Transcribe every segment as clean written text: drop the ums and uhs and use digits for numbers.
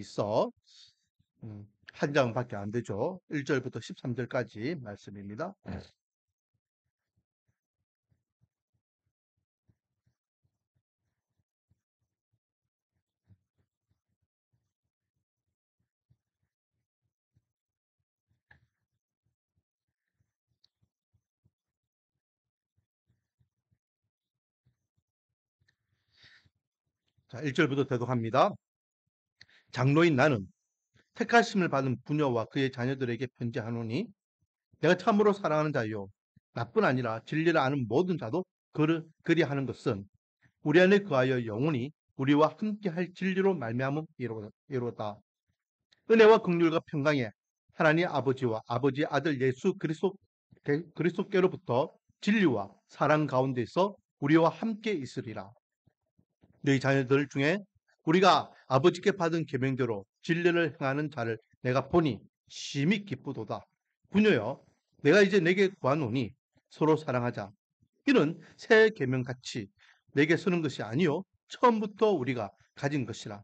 있어. 한 장밖에 안 되죠. 1절부터 13절까지 말씀입니다. 자, 1절부터 대독합니다. 장로인 나는 택하심을 받은 부녀와 그의 자녀들에게 편지하노니 내가 참으로 사랑하는 자요 나뿐 아니라 진리를 아는 모든 자도 그리하는 것은 우리 안에 그하여 영원히 우리와 함께할 진리로 말미암음 이루었다. 은혜와 긍휼과 평강에 하나님 아버지와 아버지의 아들 예수 그리스도께로부터 진리와 사랑 가운데서 우리와 함께 있으리라. 너희 자녀들 중에 우리가 아버지께 받은 계명대로 진리를 행하는 자를 내가 보니 심히 기쁘도다. 부녀여, 내가 이제 내게 구하노니 서로 사랑하자. 이는 새 계명같이 내게 쓰는 것이 아니요 처음부터 우리가 가진 것이라.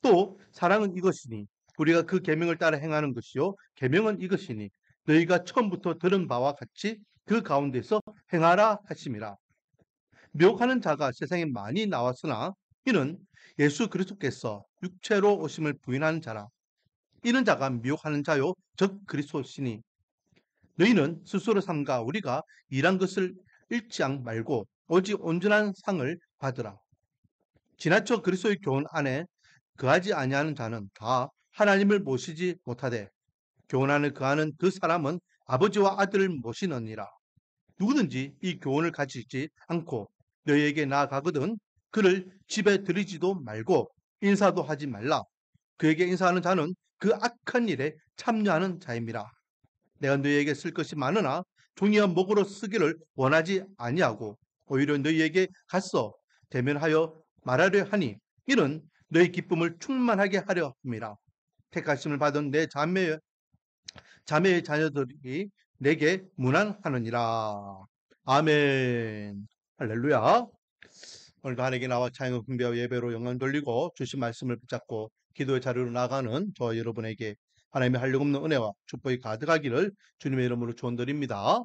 또 사랑은 이것이니 우리가 그 계명을 따라 행하는 것이요 계명은 이것이니 너희가 처음부터 들은 바와 같이 그 가운데서 행하라 하심이라. 미혹하는 자가 세상에 많이 나왔으나 이는 예수 그리스도께서 육체로 오심을 부인하는 자라. 이는 자가 미혹하는 자요 즉 그리스도시니 너희는 스스로 삼가 우리가 일한 것을 잃지 말고 오직 온전한 상을 받으라. 지나쳐 그리스도의 교훈 안에 거하지 아니하는 자는 다 하나님을 모시지 못하되 교훈 안에 거하는 그 사람은 아버지와 아들을 모시느니라. 누구든지 이 교훈을 가지지 않고 너희에게 나아가거든 그를 집에 들이지도 말고 인사도 하지 말라. 그에게 인사하는 자는 그 악한 일에 참여하는 자임이라. 내가 너희에게 쓸 것이 많으나 종이와 목으로 쓰기를 원하지 아니하고 오히려 너희에게 가서 대면하여 말하려 하니 이는 너희 기쁨을 충만하게 하려 함이라. 택하심을 받은 내 자매의 자녀들이 내게 문안하느니라. 아멘. 할렐루야. 오늘도 하나님께 나와 찬양 분배와 예배로 영광 돌리고 주신 말씀을 붙잡고 기도의 자리로 나가는 저 여러분에게 하나님의 한량없는 은혜와 축복이 가득하기를 주님의 이름으로 축원드립니다.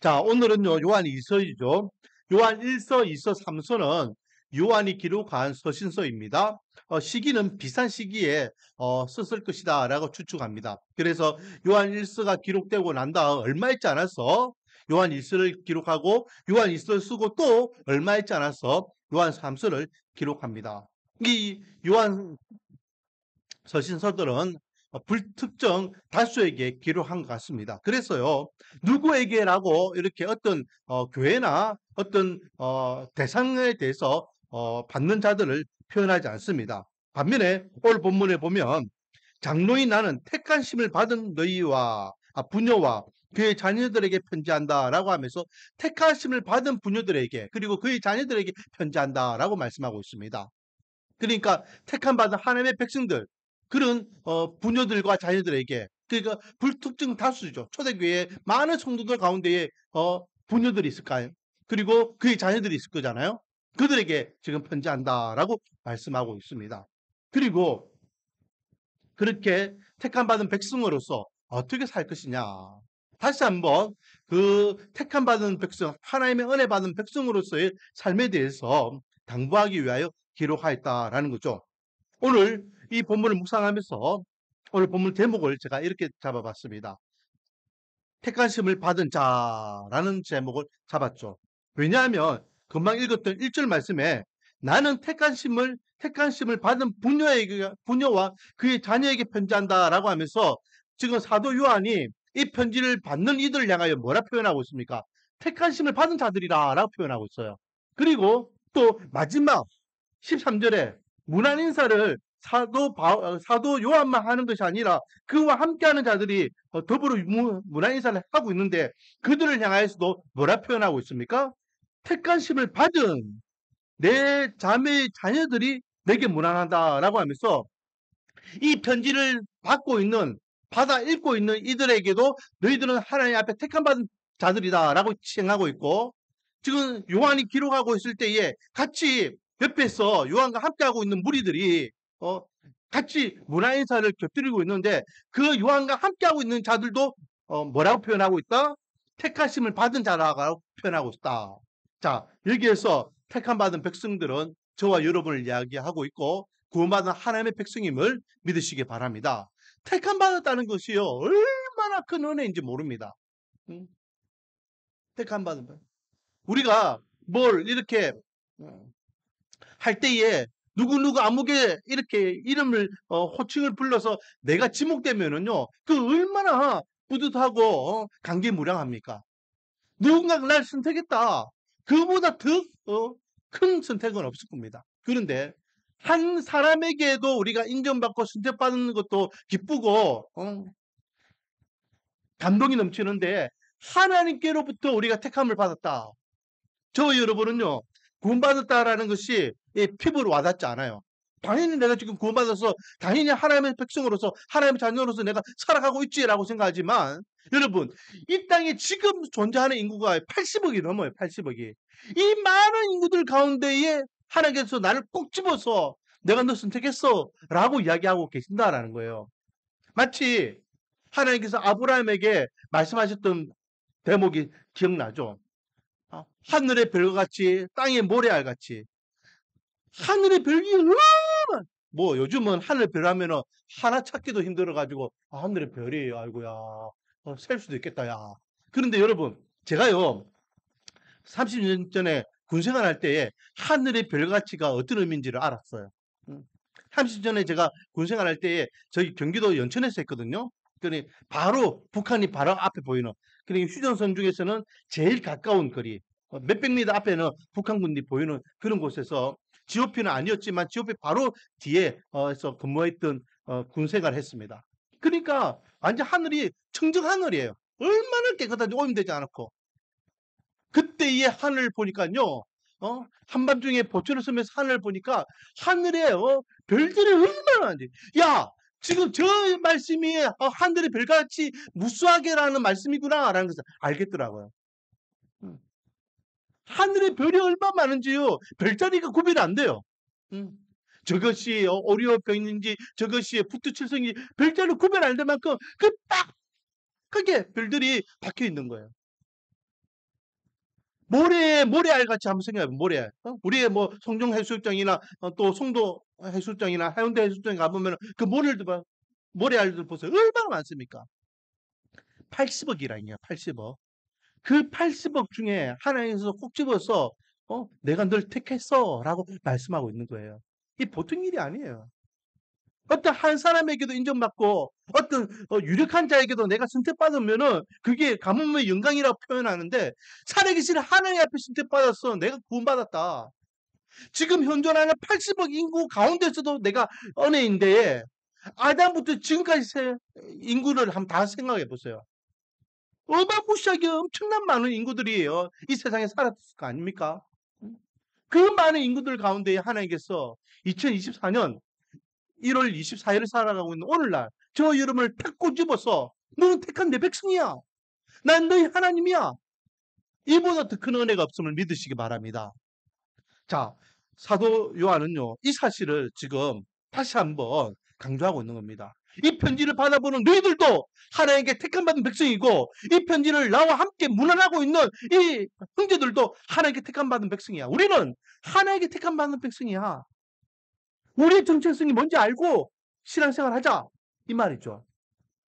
자, 오늘은요 요한 2서이죠. 요한 1서, 2서, 3서는 요한이 기록한 서신서입니다. 시기는 비슷한 시기에 썼을 것이다 라고 추측합니다. 그래서 요한 1서가 기록되고 난 다음 얼마 있지 않아서 요한 1서를 기록하고 요한 2서를 쓰고 또 얼마 있지 않아서 요한 3서를 기록합니다. 이 요한 서신서들은 불특정 다수에게 기록한 것 같습니다. 그래서요, 누구에게라고 이렇게 어떤 교회나 어떤 대상에 대해서 받는 자들을 표현하지 않습니다. 반면에 오늘 본문에 보면 장로인 나는 택한 심을 받은 너희와 부녀와 그의 자녀들에게 편지한다라고 하면서 택하심을 받은 부녀들에게 그리고 그의 자녀들에게 편지한다라고 말씀하고 있습니다. 그러니까 택함 받은 하나님의 백성들 그런 부녀들과 자녀들에게 그러니까 불특정 다수죠. 초대교회에 많은 성도들 가운데에 부녀들이 있을까요? 그리고 그의 자녀들이 있을 거잖아요. 그들에게 지금 편지한다라고 말씀하고 있습니다. 그리고 그렇게 택함 받은 백성으로서 어떻게 살 것이냐. 다시 한번 그 택함 받은 백성, 하나님의 은혜 받은 백성으로서의 삶에 대해서 당부하기 위하여 기록하였다라는 거죠. 오늘 이 본문을 묵상하면서 오늘 본문 제목을 제가 이렇게 잡아봤습니다. 택하심을 받은 자라는 제목을 잡았죠. 왜냐하면 금방 읽었던 1절 말씀에 나는 택하심을 받은 부녀와 그의 자녀에게 편지한다라고 하면서 지금 사도 요한이 이 편지를 받는 이들을 향하여 뭐라 표현하고 있습니까? 택하심을 받은 자들이라라고 표현하고 있어요. 그리고 또 마지막 13절에 문안 인사를 사도 요한만 하는 것이 아니라 그와 함께하는 자들이 더불어 문안 인사를 하고 있는데 그들을 향하여서도 뭐라 표현하고 있습니까? 택관심을 받은 내 자매의 자녀들이 내게 문안한다라고 하면서 이 편지를 받아 읽고 있는 이들에게도 너희들은 하나님 앞에 택함받은 자들이다라고 칭하고 있고 지금 요한이 기록하고 있을 때에 같이 옆에서 요한과 함께하고 있는 무리들이 같이 문화인사를 곁들이고 있는데 그 요한과 함께하고 있는 자들도 뭐라고 표현하고 있다? 택하심을 받은 자라고 표현하고 있다. 자, 여기에서 택함 받은 백성들은 저와 여러분을 이야기하고 있고 구원받은 하나님의 백성임을 믿으시기 바랍니다. 택함 받았다는 것이요 얼마나 큰 은혜인지 모릅니다. 택함 받은 우리가 뭘 이렇게 할 때에 누구누구 아무개 이렇게 이름을 호칭을 불러서 내가 지목되면은요 그 얼마나 뿌듯하고 감개무량합니까? 누군가가 날 선택했다. 그보다 더 큰 선택은 없을 겁니다. 그런데 한 사람에게도 우리가 인정받고 선택받는 것도 기쁘고 감동이 넘치는데 하나님께로부터 우리가 택함을 받았다. 저 여러분은요 구원받았다라는 것이 피부로 와닿지 않아요. 당연히 내가 지금 구원받아서 당연히 하나님의 백성으로서 하나님의 자녀로서 내가 살아가고 있지라고 생각하지만 여러분 이 땅에 지금 존재하는 인구가 80억이 넘어요. 80억이. 이 많은 인구들 가운데에 하나님께서 나를 꼭 집어서 내가 너 선택했어 라고 이야기하고 계신다라는 거예요. 마치 하나님께서 아브라함에게 말씀하셨던 대목이 기억나죠? 하늘의 별같이 땅의 모래알같이 하늘의 별이 얼마나 뭐 요즘은 하늘 별 하면은 하나 찾기도 힘들어가지고 하늘의 별이 아이고야 셀 수도 있겠다 야. 그런데 여러분 제가요 30년 전에 군생활 할 때에 하늘의 별가치가 어떤 의미인지를 알았어요. 30년 전에 제가 군생활 할 때에 저희 경기도 연천에서 했거든요. 그러니 바로 북한이 바로 앞에 보이는 그러니까 휴전선 중에서는 제일 가까운 거리 몇백 미터 앞에는 북한군이 보이는 그런 곳에서 GOP는 아니었지만 GOP 바로 뒤에서 근무했던 군생활을 했습니다. 그러니까 완전 하늘이 청정 하늘이에요. 얼마나 깨끗한지 오염되지 않았고 그때의 하늘 보니까요. 한밤중에 보초를 쓰면서 하늘 보니까 하늘에 별들이 얼마나 많은지. 야, 지금 저 말씀이 하늘의 별같이 무수하게라는 말씀이구나라는 것을 알겠더라고요. 하늘의 별이 얼마나 많은지요. 별자리가 구별이 안 돼요. 저것이 오리온병인지 저것이 북두칠성인지 별자리 구별 안 될 만큼 그 딱 크게 별들이 박혀 있는 거예요. 모래알 같이 한번 생각해요. 모래알. 우리의 뭐 송정 해수욕장이나 또 송도 해수욕장이나 해운대 해수욕장 가보면 그 모래알들 봐. 모래알들 보세요. 얼마나 많습니까? 80억이라니요. 80억. 그 80억 중에 하나님께서 꼭 집어서 내가 널 택했어라고 말씀하고 있는 거예요. 이 보통 일이 아니에요. 어떤 한 사람에게도 인정받고 어떤 유력한 자에게도 내가 선택받으면은 그게 가뭄의 영광이라고 표현하는데 살아계신 하나님 앞에 선택받았어. 내가 구원받았다. 지금 현존하는 80억 인구 가운데서도 내가 은혜인데 아담부터 지금까지 인구를 한번 다 생각해 보세요. 어마무시하게 엄청난 많은 인구들이에요. 이 세상에 살았을 거 아닙니까? 그 많은 인구들 가운데 하나님께서 2024년 1월 24일을 살아가고 있는 오늘날 저 여러분을 탁 꼬집어서 너는 택한 내 백성이야. 난 너희 하나님이야. 이보다 더 큰 은혜가 없음을 믿으시기 바랍니다. 자, 사도 요한은요. 이 사실을 지금 다시 한번 강조하고 있는 겁니다. 이 편지를 받아보는 너희들도 하나님께 택함받은 백성이고 이 편지를 나와 함께 문안하고 있는 이 형제들도 하나님께 택함받은 백성이야. 우리는 하나님께 택함받은 백성이야. 우리의 정체성이 뭔지 알고 신앙생활 하자. 이 말이죠.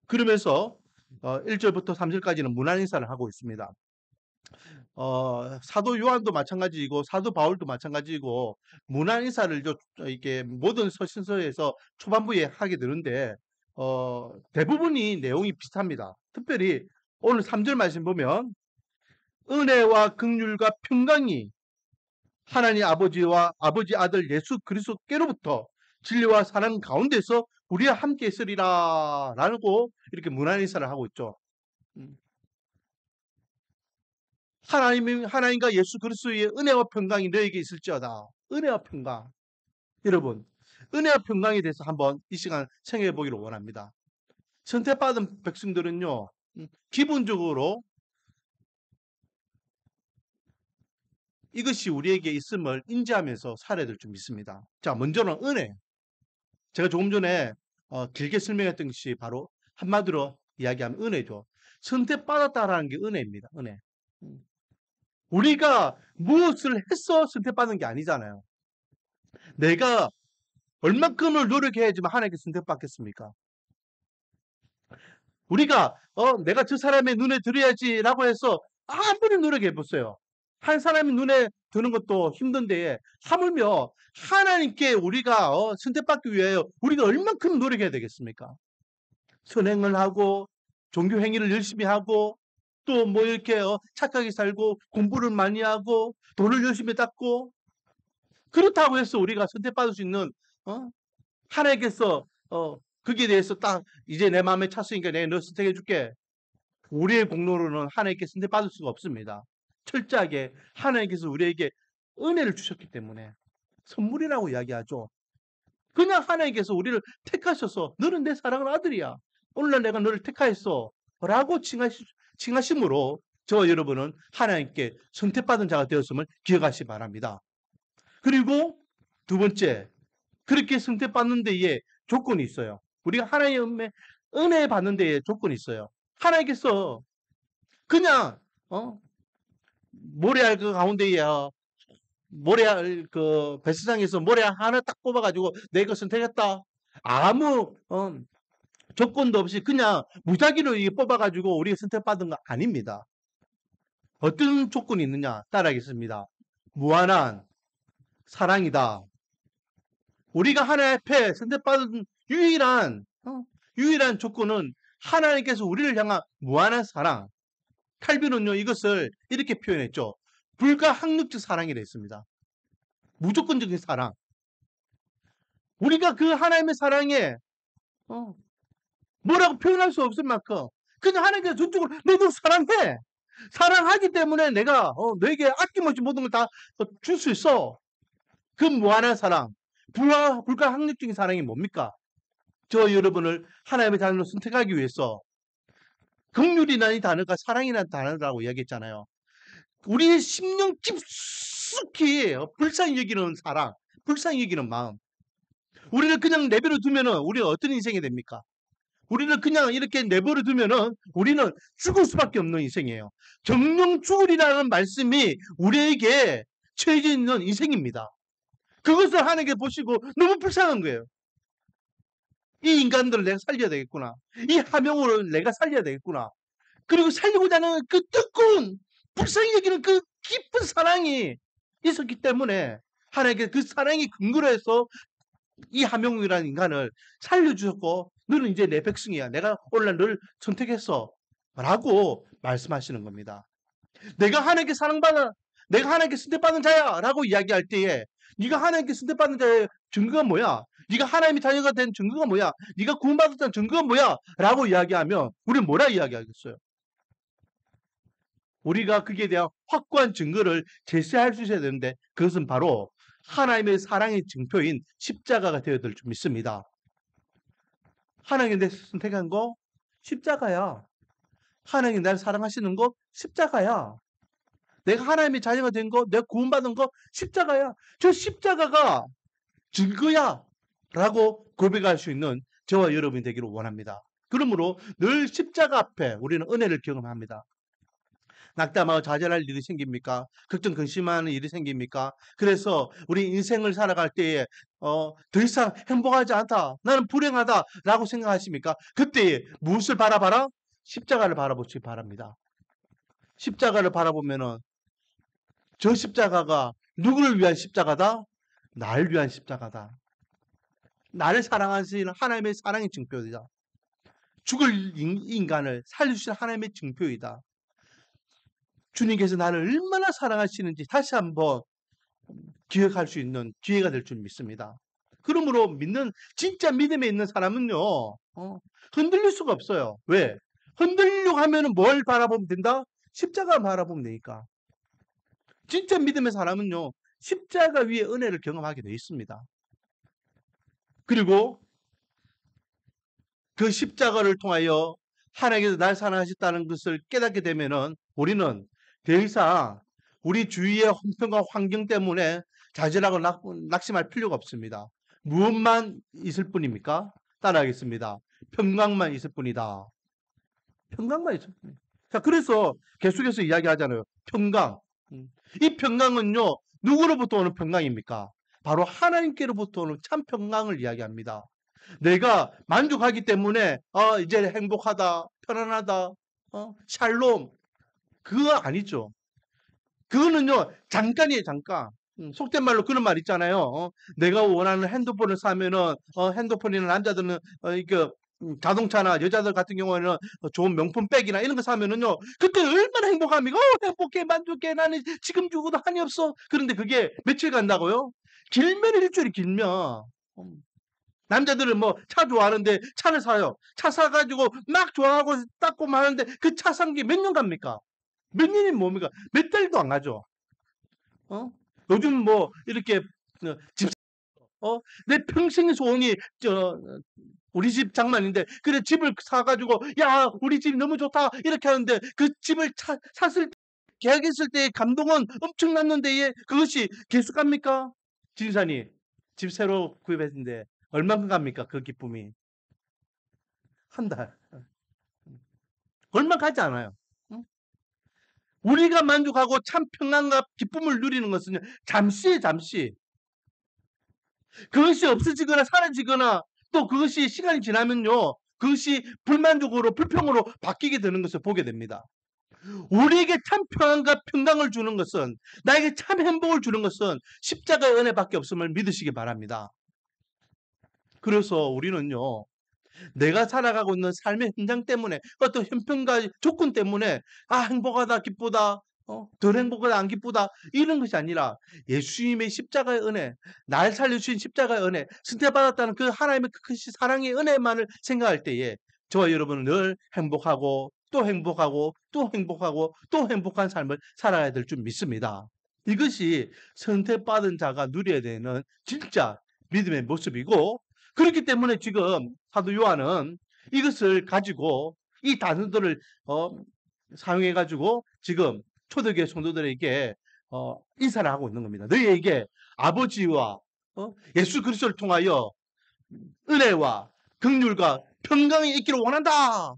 그러면서 1절부터 3절까지는 문안 인사를 하고 있습니다. 사도 요한도 마찬가지이고 사도 바울도 마찬가지이고 문안 인사를 이렇게 모든 서신서에서 초반부에 하게 되는데 대부분이 내용이 비슷합니다. 특별히 오늘 3절 말씀 보면 은혜와 긍휼과 평강이 하나님 아버지와 아버지 아들 예수 그리스도께로부터 진리와 사랑 가운데서 우리와 함께 있으리라 라고 이렇게 문안 인사를 하고 있죠. 하나님과 예수 그리스도의 은혜와 평강이 너에게 있을지어다. 은혜와 평강. 여러분, 은혜와 평강에 대해서 한번 이 시간 생각해 보기를 원합니다. 선택받은 백성들은요, 기본적으로 이것이 우리에게 있음을 인지하면서 살아야 될 줄 믿습니다. 자, 먼저는 은혜. 제가 조금 전에 길게 설명했던 것이 바로 한마디로 이야기하면 은혜죠. 선택받았다라는 게 은혜입니다. 은혜. 우리가 무엇을 해서 선택받는 게 아니잖아요. 내가 얼만큼을 노력해야지만 하나님께 선택받겠습니까? 우리가 내가 저 사람의 눈에 들어야지라고 해서 아무리 노력해 보세요. 한 사람의 눈에 드는 것도 힘든데 하물며 하나님께 우리가 선택받기 위하여 우리가 얼만큼 노력해야 되겠습니까? 선행을 하고 종교 행위를 열심히 하고 또 뭐 이렇게 착하게 살고 공부를 많이 하고 돈을 열심히 닦고 그렇다고 해서 우리가 선택받을 수 있는 하나님께서 거기에 대해서 딱 이제 내 마음에 찼으니까 내가 너 선택해 줄게. 우리의 공로로는 하나님께 선택받을 수가 없습니다. 철저하게 하나님께서 우리에게 은혜를 주셨기 때문에 선물이라고 이야기하죠. 그냥 하나님께서 우리를 택하셔서 너는 내 사랑하는 아들이야. 오늘날 내가 너를 택하였어. 라고 칭하심으로 저와 여러분은 하나님께 선택받은 자가 되었음을 기억하시 바랍니다. 그리고 두 번째, 그렇게 선택받는 데에 조건이 있어요. 우리가 하나님의 은혜 받는 데에 조건이 있어요. 하나님께서 그냥 모래알 그 가운데에 모래알 그 베스상에서 모래알 하나 딱 뽑아가지고 내가 선택했다. 아무 조건도 없이 그냥 무작위로 이게 뽑아가지고 우리가 선택받은 거 아닙니다. 어떤 조건이 있느냐 따라하겠습니다. 무한한 사랑이다. 우리가 하나님 앞에 선택받은 유일한 조건은 하나님께서 우리를 향한 무한한 사랑. 칼빈은요 이것을 이렇게 표현했죠. 불가항력적 사랑이라 했습니다. 무조건적인 사랑. 우리가 그 하나님의 사랑에 뭐라고 표현할 수 없을 만큼 그냥 하나님께서 저쪽으로 너도 사랑해. 사랑하기 때문에 내가 너에게 아낌없이 모든 걸 다 줄 수 있어. 그 무한한 사랑. 불가항력적인 사랑이 뭡니까? 저 여러분을 하나님의 자녀로 선택하기 위해서 긍휼이라는 단어가 사랑이라는 단어라고 이야기했잖아요. 우리의 심령 깊숙이 불쌍히 여기는 사랑, 불쌍히 여기는 마음. 우리를 그냥 내버려 두면은 우리가 어떤 인생이 됩니까? 우리를 그냥 이렇게 내버려 두면은 우리는 죽을 수밖에 없는 인생이에요. 정령 죽으리라는 말씀이 우리에게 처해져 있는 인생입니다. 그것을 하나님께 보시고 너무 불쌍한 거예요. 이 인간들을 내가 살려야 되겠구나. 이 하명을 내가 살려야 되겠구나. 그리고 살리고자 하는 그 뜨거운 불쌍히 여기는 그 깊은 사랑이 있었기 때문에 하나님께 그 사랑이 근거로 해서 이 하명이라는 인간을 살려주셨고 너는 이제 내 백성이야. 내가 오늘날 너를 선택했어. 라고 말씀하시는 겁니다. 내가 하나님께 사랑받아 내가 하나님께 선택받은 자야 라고 이야기할 때에 네가 하나님께 선택받은 자의 증거가 뭐야? 네가 하나님의 자녀가 된 증거가 뭐야? 네가 구원받았다는 증거가 뭐야? 라고 이야기하면 우리는 뭐라 이야기하겠어요? 우리가 거기에 대한 확고한 증거를 제시할 수 있어야 되는데 그것은 바로 하나님의 사랑의 증표인 십자가가 되어야 될 줄 믿습니다. 하나님이 내 선택한 거 십자가야. 하나님이 날 사랑하시는 거 십자가야. 내가 하나님의 자녀가 된 거, 내가 구원받은 거 십자가야. 저 십자가가 증거야. 라고 고백할 수 있는 저와 여러분이 되기를 원합니다. 그러므로 늘 십자가 앞에 우리는 은혜를 경험합니다. 낙담하고 좌절할 일이 생깁니까? 걱정 근심하는 일이 생깁니까? 그래서 우리 인생을 살아갈 때에 더 이상 행복하지 않다. 나는 불행하다. 라고 생각하십니까? 그때 무엇을 바라봐라? 십자가를 바라보시기 바랍니다. 십자가를 바라보면은 저 십자가가 누구를 위한 십자가다? 나를 위한 십자가다. 나를 사랑하시는 하나님의 사랑의 증표이다. 죽을 인간을 살려주신 하나님의 증표이다. 주님께서 나를 얼마나 사랑하시는지 다시 한번 기억할 수 있는 기회가 될 줄 믿습니다. 그러므로 진짜 믿음에 있는 사람은요, 흔들릴 수가 없어요. 왜? 흔들리려고 하면은 뭘 바라보면 된다? 십자가 바라보면 되니까. 진짜 믿음의 사람은요, 십자가 위에 은혜를 경험하게 되어 있습니다. 그리고 그 십자가를 통하여 하나님께서 날 사랑하셨다는 것을 깨닫게 되면은 우리는 더 이상 우리 주위의 형편과 환경 때문에 좌절하고 낙심할 필요가 없습니다. 무엇만 있을 뿐입니까? 따라하겠습니다. 평강만 있을 뿐이다. 평강만 있을 뿐이다. 자, 그래서 계속해서 이야기하잖아요. 평강. 이 평강은요, 누구로부터 오는 평강입니까? 바로 하나님께로부터 오는 참 평강을 이야기합니다. 내가 만족하기 때문에 이제 행복하다, 편안하다, 샬롬, 그거 아니죠. 그거는요, 잠깐이에요, 잠깐. 속된 말로 그런 말 있잖아요. 내가 원하는 핸드폰을 사면은, 핸드폰이나 남자들은, 이게, 자동차나 여자들 같은 경우에는 좋은 명품 백이나 이런 거 사면은요, 그때 얼마나 행복합니까? 행복해, 만족해. 나는 지금 죽어도 한이 없어. 그런데 그게 며칠 간다고요? 길면 일주일이 길면. 남자들은 뭐 차 좋아하는데 차를 사요. 차 사가지고 막 좋아하고 닦고 마는데 그 차 산 게 몇 년 갑니까? 몇 년이 뭡니까? 몇 달도 안 가죠. 요즘 뭐 이렇게 집, 내 평생의 소원이 우리 집 장만인데 그래 집을 사가지고 야 우리 집 너무 좋다 이렇게 하는데 그 집을 샀을 때 계약했을 때의 감동은 엄청났는데 예, 그것이 계속 갑니까? 진산이 집 새로 구입했는데 얼마큼 갑니까? 그 기쁨이 한 달. 얼마 가지 않아요. 우리가 만족하고 참 평안과 기쁨을 누리는 것은 잠시 그것이 없어지거나 사라지거나 또 그것이 시간이 지나면요 그것이 불만족으로 불평으로 바뀌게 되는 것을 보게 됩니다. 우리에게 참 평안과 평강을 주는 것은 나에게 참 행복을 주는 것은 십자가의 은혜밖에 없음을 믿으시기 바랍니다. 그래서 우리는요 내가 살아가고 있는 삶의 현장 때문에 어떤 형편과 조건 때문에 행복하다 기쁘다 덜 행복하다 안 기쁘다 이런 것이 아니라 예수님의 십자가의 은혜 날 살려주신 십자가의 은혜 승태받았다는 그 하나님의 그 크신 사랑의 은혜만을 생각할 때에 저와 여러분은 늘 행복하고 또 행복하고 또 행복하고 또 행복한 삶을 살아야 될 줄 믿습니다. 이것이 선택받은 자가 누려야 되는 진짜 믿음의 모습이고 그렇기 때문에 지금 사도 요한은 이것을 가지고 이 단어들을 사용해 가지고 지금 초대교회 성도들에게 인사를 하고 있는 겁니다. 너희에게 아버지와 예수 그리스도를 통하여 은혜와 긍휼과 평강이 있기를 원한다.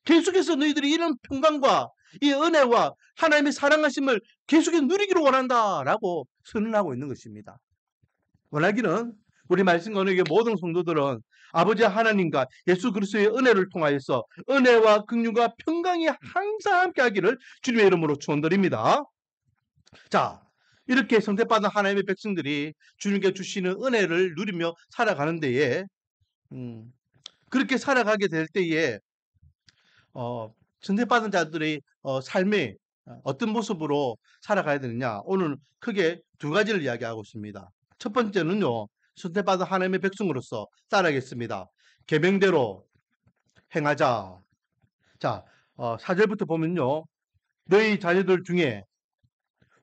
계속해서 너희들이 이런 평강과 이 은혜와 하나님의 사랑하심을 계속해서 누리기를 원한다라고 선언하고 있는 것입니다. 원하기는 우리 말씀 거는 모든 성도들은 아버지 하나님과 예수 그리스도의 은혜를 통하여서 은혜와 긍휼과 평강이 항상 함께하기를 주님의 이름으로 축원드립니다. 자, 이렇게 선택받은 하나님의 백성들이 주님께 주시는 은혜를 누리며 살아가는 데에 그렇게 살아가게 될 때에 선택받은 자들의 삶이 어떤 모습으로 살아가야 되느냐 오늘 크게 두 가지를 이야기하고 있습니다. 첫 번째는요. 선택받은 하나님의 백성으로서 따라하겠습니다. 계명대로 행하자. 자, 4절부터 보면요. 너희 자녀들 중에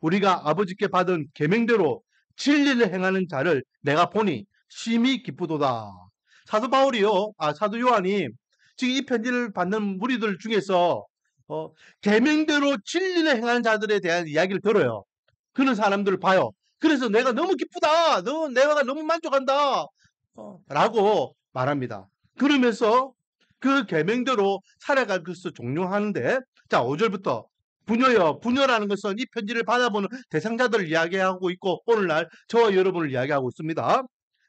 우리가 아버지께 받은 계명대로 진리를 행하는 자를 내가 보니 심히 기쁘도다. 사도 바울이요. 사도 요한이 지금 이 편지를 받는 무리들 중에서 계명대로 진리를 행하는 자들에 대한 이야기를 들어요. 그런 사람들을 봐요. 그래서 내가 너무 기쁘다. 내가 너무 만족한다. 라고 말합니다. 그러면서 그 계명대로 살아갈 것을 종용하는데 자 5절부터 부녀여 부녀라는 것은 이 편지를 받아보는 대상자들을 이야기하고 있고 오늘날 저와 여러분을 이야기하고 있습니다.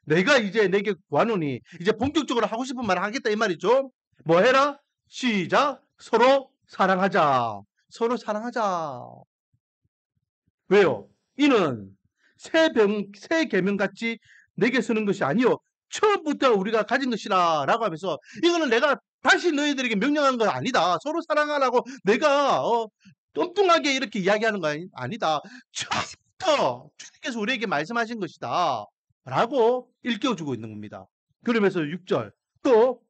내가 이제 내게 구하노니 이제 본격적으로 하고 싶은 말을 하겠다 이 말이죠. 뭐 해라? 시작. 서로 사랑하자. 서로 사랑하자. 왜요? 이는 새 계명같이 내게 쓰는 것이 아니요 처음부터 우리가 가진 것이라 라고 하면서 이거는 내가 다시 너희들에게 명령한 건 아니다. 서로 사랑하라고 내가 뚱뚱하게 이렇게 이야기하는 거 아니다. 처음부터 주님께서 우리에게 말씀하신 것이다. 라고 일깨워주고 있는 겁니다. 그러면서 6절 또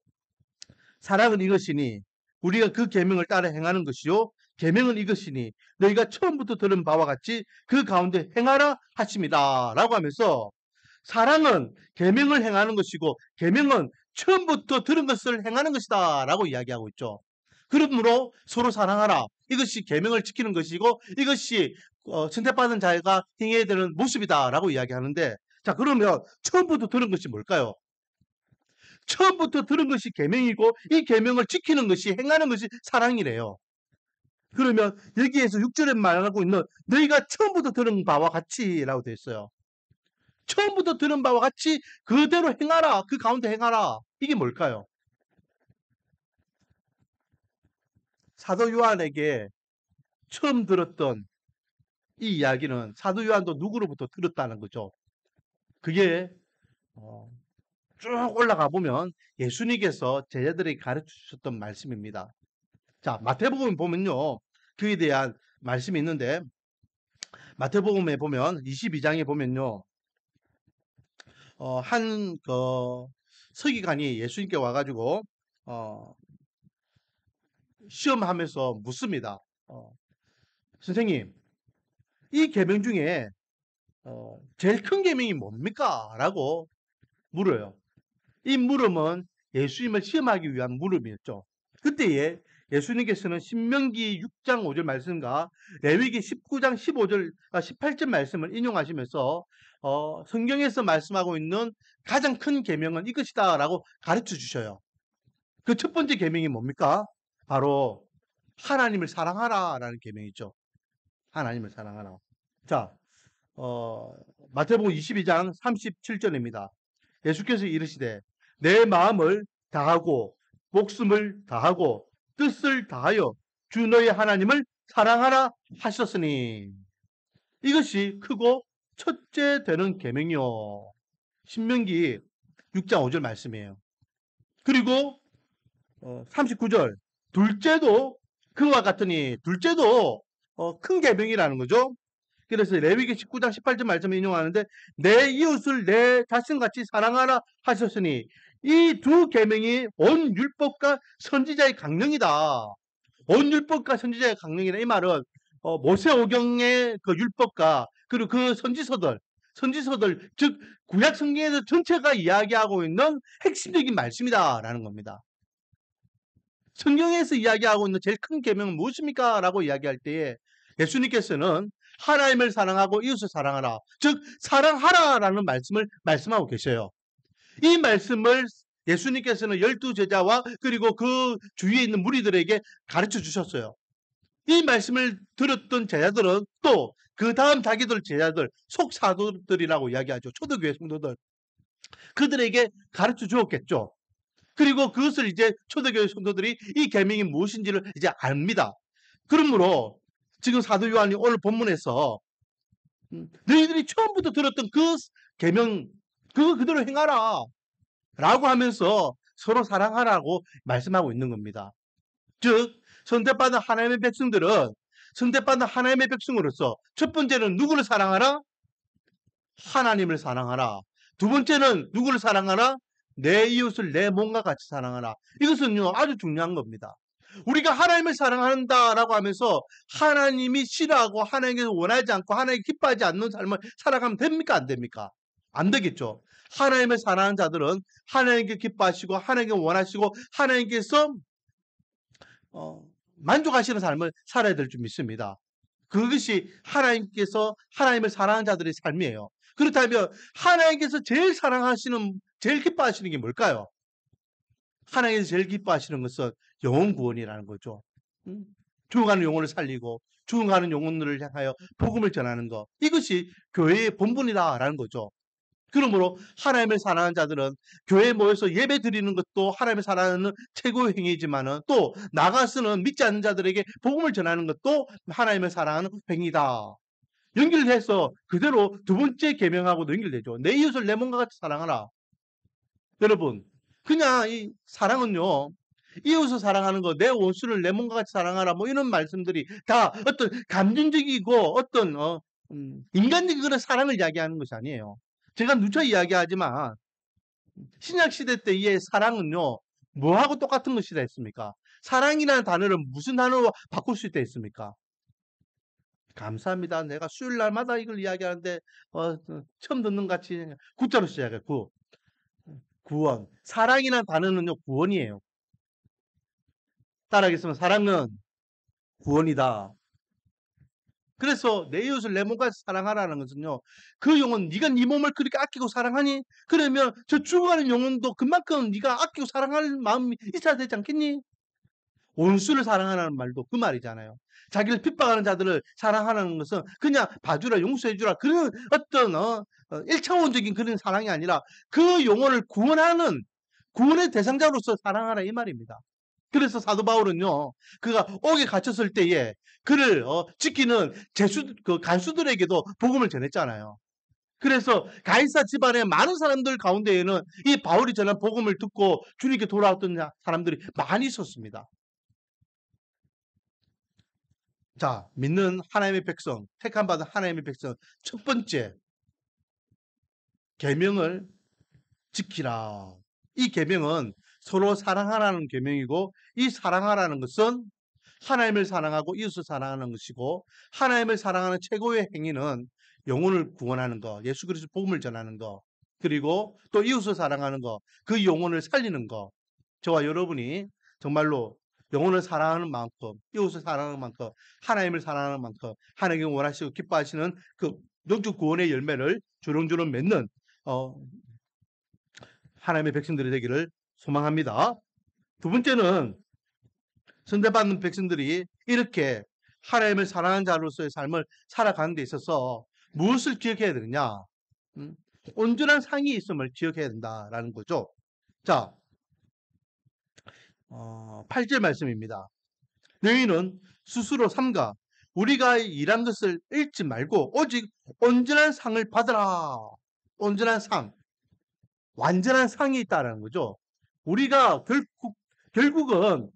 사랑은 이것이니 우리가 그 계명을 따라 행하는 것이요 계명은 이것이니 너희가 처음부터 들은 바와 같이 그 가운데 행하라 하십니다. 라고 하면서 사랑은 계명을 행하는 것이고 계명은 처음부터 들은 것을 행하는 것이다. 라고 이야기하고 있죠. 그러므로 서로 사랑하라. 이것이 계명을 지키는 것이고 이것이 선택받은 자가 행해야 되는 모습이다. 라고 이야기하는데 자, 그러면 처음부터 들은 것이 뭘까요? 처음부터 들은 것이 계명이고 이 계명을 지키는 것이 행하는 것이 사랑이래요. 그러면 여기에서 6절에 말하고 있는 너희가 처음부터 들은 바와 같이라고 되어 있어요. 처음부터 들은 바와 같이 그대로 행하라. 그 가운데 행하라. 이게 뭘까요? 사도 요한에게 처음 들었던 이 이야기는 사도 요한도 누구로부터 들었다는 거죠. 그게 쭉 올라가 보면 예수님께서 제자들에게 가르쳐 주셨던 말씀입니다. 자, 마태복음 보면요. 그에 대한 말씀이 있는데 마태복음에 보면 22장에 보면요. 한 서기관이 예수님께 와가지고 시험하면서 묻습니다. 선생님, 이 계명 중에 제일 큰 계명이 뭡니까? 라고 물어요. 이 물음은 예수님을 시험하기 위한 물음이었죠. 그때에 예수님께서는 신명기 6장 5절 말씀과 레위기 19장 18절 말씀을 인용하시면서 성경에서 말씀하고 있는 가장 큰 계명은 이것이다라고 가르쳐 주셔요. 그 첫 번째 계명이 뭡니까? 바로 하나님을 사랑하라라는 계명이죠. 하나님을 사랑하라. 자, 마태복음 22장 37절입니다. 예수께서 이르시되 내 마음을 다하고 목숨을 다하고 뜻을 다하여 주 너의 하나님을 사랑하라 하셨으니 이것이 크고 첫째 되는 계명이요. 신명기 6장 5절 말씀이에요. 그리고 39절 둘째도 그와 같으니 둘째도 큰 계명이라는 거죠. 그래서 레위기 19장 18절 말씀을 인용하는데 내 이웃을 내 자신같이 사랑하라 하셨으니 이 두 계명이 온 율법과 선지자의 강령이다. 온 율법과 선지자의 강령이다. 이 말은 모세오경의 그 율법과 그리고 그 선지서들 즉 구약 성경에서 전체가 이야기하고 있는 핵심적인 말씀이다라는 겁니다. 성경에서 이야기하고 있는 제일 큰 계명은 무엇입니까? 라고 이야기할 때에 예수님께서는 하나님을 사랑하고 이웃을 사랑하라. 즉 사랑하라라는 말씀을 말씀하고 계셔요. 이 말씀을 예수님께서는 12제자와 그리고 그 주위에 있는 무리들에게 가르쳐 주셨어요. 이 말씀을 들었던 제자들은 또 그 다음 자기들 제자들 속사도들이라고 이야기하죠. 초대교회 성도들. 그들에게 가르쳐 주었겠죠. 그리고 그것을 이제 초대교회 성도들이 이 계명이 무엇인지를 이제 압니다. 그러므로 지금 사도 요한이 오늘 본문에서 너희들이 처음부터 들었던 그 계명 그거 그대로 행하라 라고 하면서 서로 사랑하라고 말씀하고 있는 겁니다. 즉 선택받은 하나님의 백성들은 선택받은 하나님의 백성으로서 첫 번째는 누구를 사랑하라? 하나님을 사랑하라. 두 번째는 누구를 사랑하라? 내 이웃을 내 몸과 같이 사랑하라. 이것은요 아주 중요한 겁니다. 우리가 하나님을 사랑한다라고 하면서 하나님이 싫어하고 하나님께서 원하지 않고 하나님이 기뻐하지 않는 삶을 살아가면 됩니까? 안 됩니까? 안 되겠죠. 하나님을 사랑하는 자들은 하나님께 기뻐하시고 하나님께 원하시고 하나님께서 만족하시는 삶을 살아야 될 줄 믿습니다. 그것이 하나님께서 하나님을 사랑하는 자들의 삶이에요. 그렇다면 하나님께서 제일 사랑하시는 제일 기뻐하시는 게 뭘까요? 하나님께서 제일 기뻐하시는 것은 영혼 구원이라는 거죠. 죽어가는 영혼을 살리고 죽어가는 영혼들을 향하여 복음을 전하는 것. 이것이 교회의 본분이다라는 거죠. 그러므로 하나님을 사랑하는 자들은 교회에 모여서 예배 드리는 것도 하나님을 사랑하는 최고의 행위지만은 또 나가서는 믿지 않는 자들에게 복음을 전하는 것도 하나님을 사랑하는 행위다. 연결해서 그대로 두 번째 계명하고도 연결되죠. 내 이웃을 내 몸과 같이 사랑하라. 여러분, 그냥 이 사랑은요. 이웃을 사랑하는 거, 내 원수를 내 몸과 같이 사랑하라. 뭐 이런 말씀들이 다 어떤 감정적이고 어떤 인간적인 그런 사랑을 이야기하는 것이 아니에요. 제가 누차 이야기하지만 신약 시대 때의 사랑은요. 뭐하고 똑같은 것이라 했습니까? 사랑이라는 단어를 무슨 단어로 바꿀 수 있다 했습니까? 감사합니다. 내가 수요일 날마다 이걸 이야기하는데 처음 듣는 같이 구자로 시작해. 구원. 사랑이라는 단어는요. 구원이에요. 따라하겠습니다. 사랑은 구원이다. 그래서 내 이웃을 내 몸같이 사랑하라는 것은요. 그 영혼 네가 네 몸을 그렇게 아끼고 사랑하니? 그러면 저 죽어가는 영혼도 그만큼 네가 아끼고 사랑할 마음이 있어야 되지 않겠니? 원수를 사랑하라는 말도 그 말이잖아요. 자기를 핍박하는 자들을 사랑하는 것은 그냥 봐주라, 용서해주라 그런 어떤 1차원적인 그런 사랑이 아니라 그 영혼을 구원하는 구원의 대상자로서 사랑하라 이 말입니다. 그래서 사도 바울은요, 그가 옥에 갇혔을 때에 그를 지키는 간수들에게도 복음을 전했잖아요. 그래서 가이사 집안의 많은 사람들 가운데에는 이 바울이 전한 복음을 듣고 주님께 돌아왔던 사람들이 많이 있었습니다. 자, 믿는 하나님의 백성, 택함받은 하나님의 백성, 첫 번째 계명을 지키라. 이 계명은 서로 사랑하라는 계명이고, 이 사랑하라는 것은 하나님을 사랑하고 이웃을 사랑하는 것이고, 하나님을 사랑하는 최고의 행위는 영혼을 구원하는 것, 예수 그리스도 복음을 전하는 것, 그리고 또 이웃을 사랑하는 것, 그 영혼을 살리는 것. 저와 여러분이 정말로 영혼을 사랑하는 만큼, 이웃을 사랑하는 만큼, 하나님을 사랑하는 만큼, 하나님이 원하시고 기뻐하시는 그 영적 구원의 열매를 주렁주렁 맺는 하나님의 백성들이 되기를 소망합니다. 두 번째는 선대받는 백성들이 이렇게 하나님을 사랑하는 자로서의 삶을 살아가는 데 있어서 무엇을 기억해야 되느냐? 온전한 상이 있음을 기억해야 된다라는 거죠. 자, 8절 말씀입니다. 너희는 스스로 삼가 우리가 일한 것을 잃지 말고 오직 온전한 상을 받으라. 온전한 상, 완전한 상이 있다는 거죠. 우리가 결국은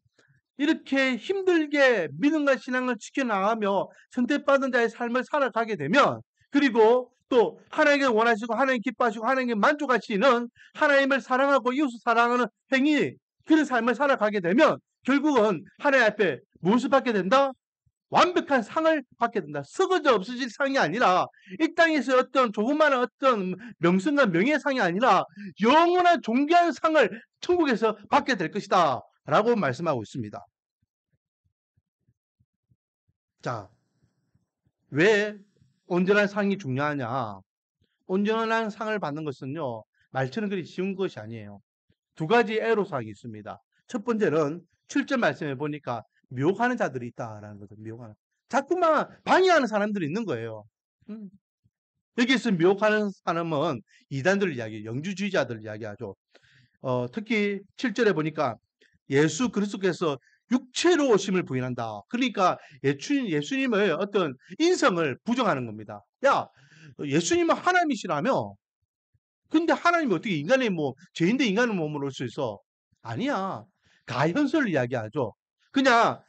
이렇게 힘들게 믿음과 신앙을 지켜나가며 선택받은 자의 삶을 살아가게 되면, 그리고 또 하나님께 원하시고 하나님 기뻐하시고 하나님께 만족하시는 하나님을 사랑하고 이웃을 사랑하는 행위, 그런 삶을 살아가게 되면 결국은 하나님 앞에 무엇을 받게 된다? 완벽한 상을 받게 된다. 썩어져 없어질 상이 아니라 이 땅에서 어떤 조그마한 어떤 명성과 명예상이 아니라 영원한 존귀한 상을 천국에서 받게 될 것이다 라고 말씀하고 있습니다. 자, 왜 온전한 상이 중요하냐? 온전한 상을 받는 것은요, 말처럼 그리 쉬운 것이 아니에요. 두 가지 애로사항이 있습니다. 첫 번째는 7절 말씀해 보니까 미혹하는 자들이 있다라는 거죠. 미혹하는. 자꾸만 방해하는 사람들이 있는 거예요. 여기서 미혹하는 사람은 이단들 이야기, 영주주의자들 이야기하죠. 특히 7절에 보니까 예수 그리스도께서 육체로 오심을 부인한다. 그러니까 예수님의 어떤 인성을 부정하는 겁니다. 야, 예수님은 하나님이시라며? 근데 하나님이 어떻게 인간의 죄인데 인간의 몸으로 올 수 있어? 아니야. 가현설을 이야기하죠. 그냥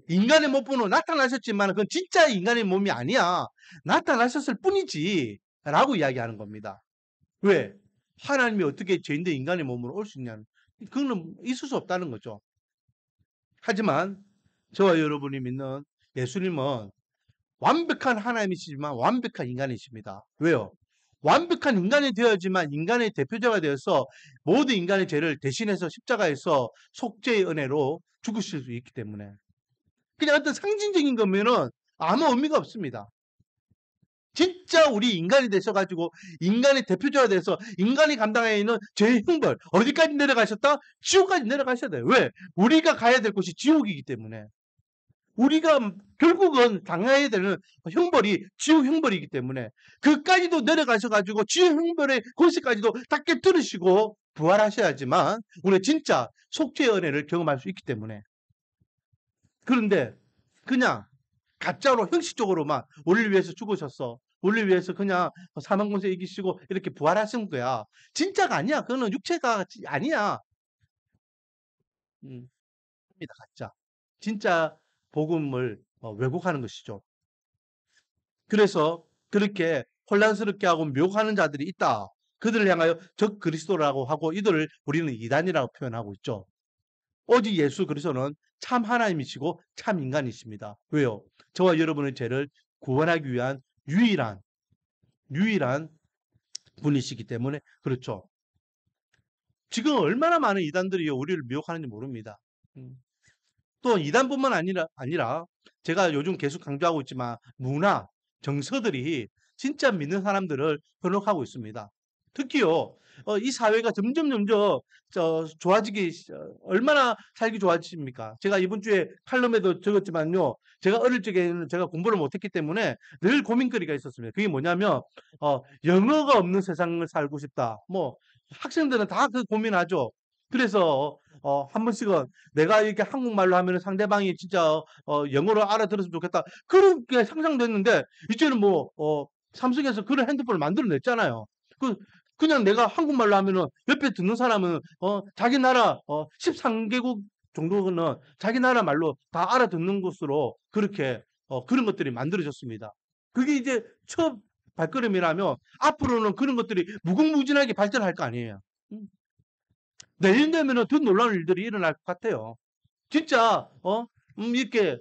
인간의 몸으로 나타나셨지만 그건 진짜 인간의 몸이 아니야. 나타나셨을 뿐이지. 라고 이야기하는 겁니다. 왜? 하나님이 어떻게 죄인데 인간의 몸으로 올 수 있냐는. 그거는 있을 수 없다는 거죠. 하지만 저와 여러분이 믿는 예수님은 완벽한 하나님이시지만 완벽한 인간이십니다. 왜요? 완벽한 인간이 되어야지만 인간의 대표자가 되어서 모든 인간의 죄를 대신해서 십자가에서 속죄의 은혜로 죽으실 수 있기 때문에. 그냥 어떤 상징적인 거면은 아무 의미가 없습니다. 진짜 우리 인간이 되셔가지고 인간의 대표자가 돼서 인간이 감당해야 하는 죄의 형벌 어디까지 내려가셨다? 지옥까지 내려가셔야 돼요. 왜? 우리가 가야 될 곳이 지옥이기 때문에. 우리가 결국은 당해야 되는 형벌이 지옥 형벌이기 때문에 그까지도 내려가셔가지고 지옥 형벌의 권세까지도 다 깨뜨리시고 부활하셔야지만 우리 진짜 속죄의 은혜를 경험할 수 있기 때문에. 그런데 그냥 가짜로 형식적으로만 우리를 위해서 죽으셨어. 우리를 위해서 그냥 사망권세 이기시고 이렇게 부활하신 거야. 진짜가 아니야. 그거는 육체가 아니야. 가짜. 진짜 복음을 왜곡하는 것이죠. 그래서 그렇게 혼란스럽게 하고 묘하는 자들이 있다. 그들을 향하여 적 그리스도라고 하고 이들을 우리는 이단이라고 표현하고 있죠. 오직 예수 그리스도는 참 하나님이시고 참 인간이십니다. 왜요? 저와 여러분의 죄를 구원하기 위한 유일한 분이시기 때문에 그렇죠. 지금 얼마나 많은 이단들이 우리를 미혹하는지 모릅니다. 또 이단뿐만 아니라 제가 요즘 계속 강조하고 있지만 문화, 정서들이 진짜 믿는 사람들을 현혹하고 있습니다. 특히요, 이 사회가 점점 좋아지기, 얼마나 살기 좋아집니까? 제가 이번 주에 칼럼에도 적었지만요, 제가 어릴 적에는 제가 공부를 못했기 때문에 늘 고민거리가 있었습니다. 그게 뭐냐면, 영어가 없는 세상을 살고 싶다. 뭐, 학생들은 다 그 고민하죠. 그래서, 한 번씩은 내가 이렇게 한국말로 하면 상대방이 진짜, 영어로 알아들었으면 좋겠다. 그렇게 상상됐는데, 이제는 뭐, 삼성에서 그런 핸드폰을 만들어냈잖아요. 그냥 내가 한국말로 하면은 옆에 듣는 사람은 자기 나라 13개국 정도는 자기 나라 말로 다 알아듣는 것으로 그렇게 그런 것들이 만들어졌습니다. 그게 이제 첫 발걸음이라면 앞으로는 그런 것들이 무궁무진하게 발전할 거 아니에요. 내년 되면은 더 놀라운 일들이 일어날 것 같아요. 진짜 이렇게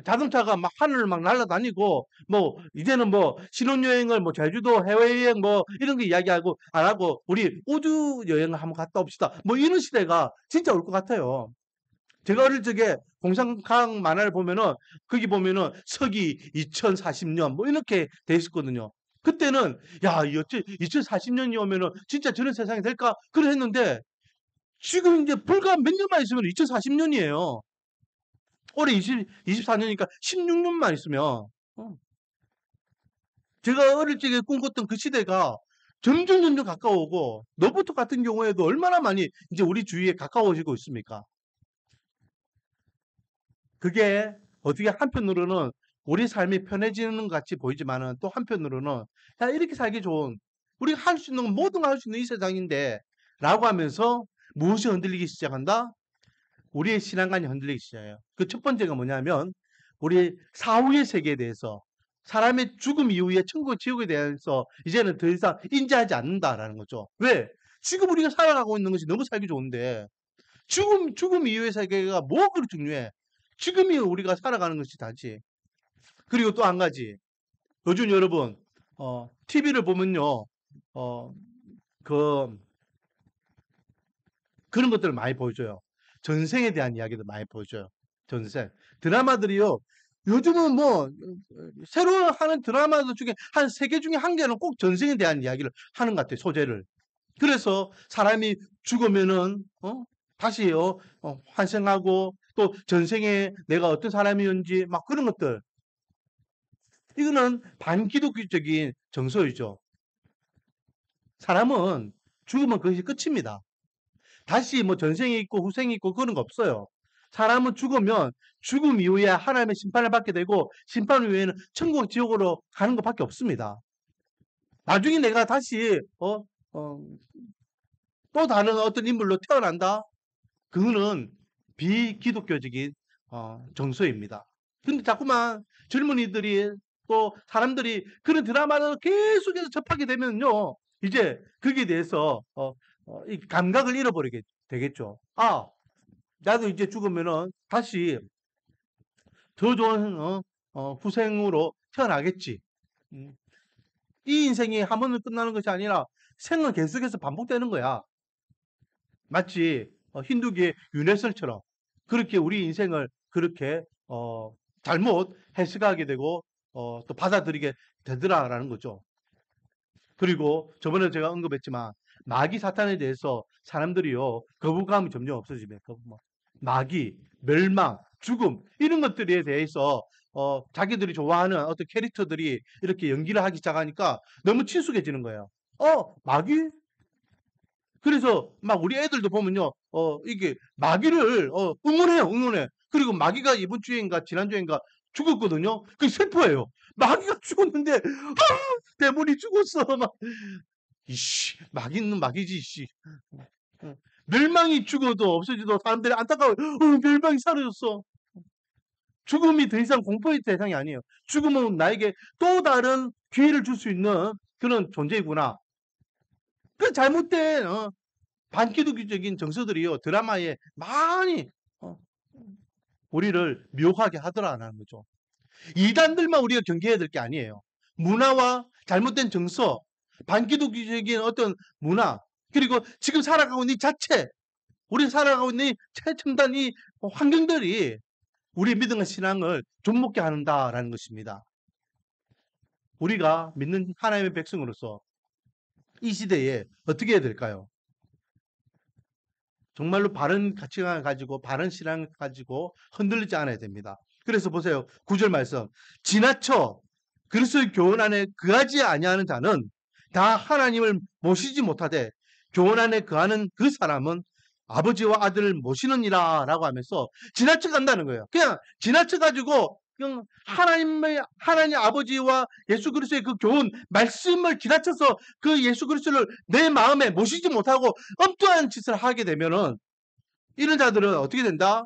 자동차가 막 하늘을 막 날아다니고 뭐 이제는 뭐 신혼여행을 뭐 제주도 해외여행 뭐 이런 거 이야기하고 안 하고 우리 우주 여행을 한번 갔다 옵시다. 뭐 이런 시대가 진짜 올 것 같아요. 제가 어릴 적에 공상과학 만화를 보면은 거기 보면은 서기 2040년 뭐 이렇게 돼 있었거든요. 그때는 야, 2040년이 오면은 진짜 저런 세상이 될까? 그래 했는데 지금 이제 불과 몇 년만 있으면 2040년이에요. 올해 24년이니까 16년만 있으면 제가 어릴 적에 꿈꿨던 그 시대가 점점 가까워오고 로봇 같은 경우에도 얼마나 많이 이제 우리 주위에 가까워지고 있습니까? 그게 어떻게 한편으로는 우리 삶이 편해지는 것 같이 보이지만은 또 한편으로는 야, 이렇게 살기 좋은 우리가 할 수 있는 모든 걸 할 수 있는 이 세상인데 라고 하면서 무엇이 흔들리기 시작한다? 우리의 신앙관이 흔들리기 시작해요. 그 첫 번째가 뭐냐면 우리 사후의 세계에 대해서 사람의 죽음 이후에 천국 지옥에 대해서 이제는 더 이상 인지하지 않는다라는 거죠. 왜? 지금 우리가 살아가고 있는 것이 너무 살기 좋은데 죽음 이후의 세계가 뭐가 그렇게 중요해? 지금이 우리가 살아가는 것이 다지. 그리고 또 한 가지. 요즘 여러분 TV를 보면요. 어, 그 그런 것들을 많이 보여줘요. 전생에 대한 이야기도 많이 보여줘요. 전생. 드라마들이요. 요즘은 뭐 새로 하는 드라마들 중에 한 3개 중에 1개는 꼭 전생에 대한 이야기를 하는 것 같아요. 소재를. 그래서 사람이 죽으면은 다시 환생하고 또 전생에 내가 어떤 사람이었는지 막 그런 것들. 이거는 반기독교적인 정서이죠. 사람은 죽으면 그것이 끝입니다. 다시 뭐 전생이 있고 후생이 있고 그런 거 없어요. 사람은 죽으면 죽음 이후에 하나님의 심판을 받게 되고 심판 이후에는 천국 지옥으로 가는 것밖에 없습니다. 나중에 내가 다시 또 다른 어떤 인물로 태어난다? 그거는 비기독교적인 정서입니다. 근데 자꾸만 젊은이들이 또 사람들이 그런 드라마를 계속해서 접하게 되면요. 이제 거기에 대해서 이 감각을 잃어버리게 되겠죠. 아, 나도 이제 죽으면은 다시 더 좋은 후생으로 태어나겠지. 음. 이 인생이 한 번은 끝나는 것이 아니라 생은 계속해서 반복되는 거야. 마치 힌두교의 유네설처럼 그렇게 우리 인생을 그렇게 잘못 해석하게 되고 또 받아들이게 되더라라는 거죠. 그리고 저번에 제가 언급했지만 마귀 사탄에 대해서 사람들이요 거부감이 점점 없어지면 마귀, 멸망, 죽음 이런 것들에 대해서 자기들이 좋아하는 어떤 캐릭터들이 이렇게 연기를 하기 시작하니까 너무 친숙해지는 거예요. 마귀? 그래서 막 우리 애들도 보면요, 이게 마귀를 응원해. 그리고 마귀가 이번 주인가 지난주인가 죽었거든요. 그 슬퍼해요. 마귀가 죽었는데 대물이 죽었어. 막 이씨 마귀는 마귀지 이씨. 멸망이 죽어도 없어지도 사람들이 안타까워요. 멸망이 사라졌어. 죽음이 더 이상 공포의 대상이 아니에요. 죽음은 나에게 또 다른 기회를 줄 수 있는 그런 존재이구나. 그 잘못된 반기독교적인 정서들이요 드라마에 많이 우리를 미혹하게 하더라는 거죠. 이단들만 우리가 경계해야 될 게 아니에요. 문화와 잘못된 정서, 반기독교적인 어떤 문화, 그리고 지금 살아가고 있는 이 자체 우리 살아가고 있는 이 최첨단 이 환경들이 우리 믿음과 신앙을 좀먹게 한다라는 것입니다. 우리가 믿는 하나님의 백성으로서 이 시대에 어떻게 해야 될까요? 정말로 바른 가치관을 가지고 바른 신앙을 가지고 흔들리지 않아야 됩니다. 그래서 보세요. 9절 말씀. 지나쳐 그리스도의 교훈 안에 거하지 아니하는 자는 다 하나님을 모시지 못하되 교훈 안에 거하는 그 사람은 아버지와 아들을 모시느니라 라고 하면서 지나쳐 간다는 거예요. 그냥 지나쳐 가지고 그냥 하나님 아버지와 예수 그리스도의 그 교훈 말씀을 지나쳐서 그 예수 그리스도를 내 마음에 모시지 못하고 엉뚱한 짓을 하게 되면은 이런 자들은 어떻게 된다?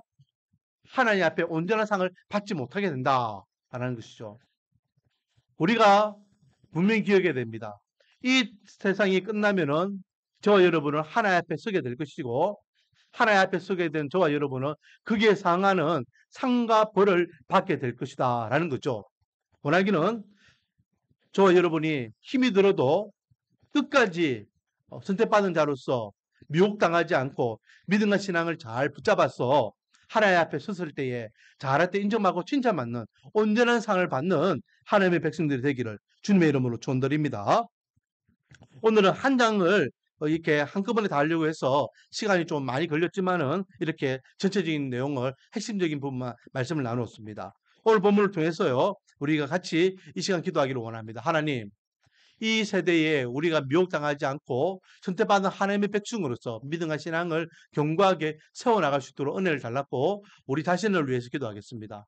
하나님 앞에 온전한 상을 받지 못하게 된다라는 것이죠. 우리가 분명히 기억해야 됩니다. 이 세상이 끝나면은 저와 여러분은 하나님 앞에 서게 될 것이고 하나님 앞에 서게 된 저와 여러분은 거기에 상하는 상과 벌을 받게 될 것이다 라는 거죠. 원하기는 저와 여러분이 힘이 들어도 끝까지 선택받은 자로서 미혹당하지 않고 믿음과 신앙을 잘 붙잡아서 하나님 앞에 섰을 때에 잘할 때 인정받고 칭찬받는 온전한 상을 받는 하나님의 백성들이 되기를 주님의 이름으로 축원드립니다. 오늘은 한 장을 이렇게 한꺼번에 다 하려고 해서 시간이 좀 많이 걸렸지만은 이렇게 전체적인 내용을 핵심적인 부분만 말씀을 나누었습니다. 오늘 본문을 통해서요, 우리가 같이 이 시간 기도하기를 원합니다. 하나님, 이 세대에 우리가 미혹당하지 않고 선택받은 하나님의 백성으로서 믿음과 신앙을 견고하게 세워나갈 수 있도록 은혜를 달랐고 우리 자신을 위해서 기도하겠습니다.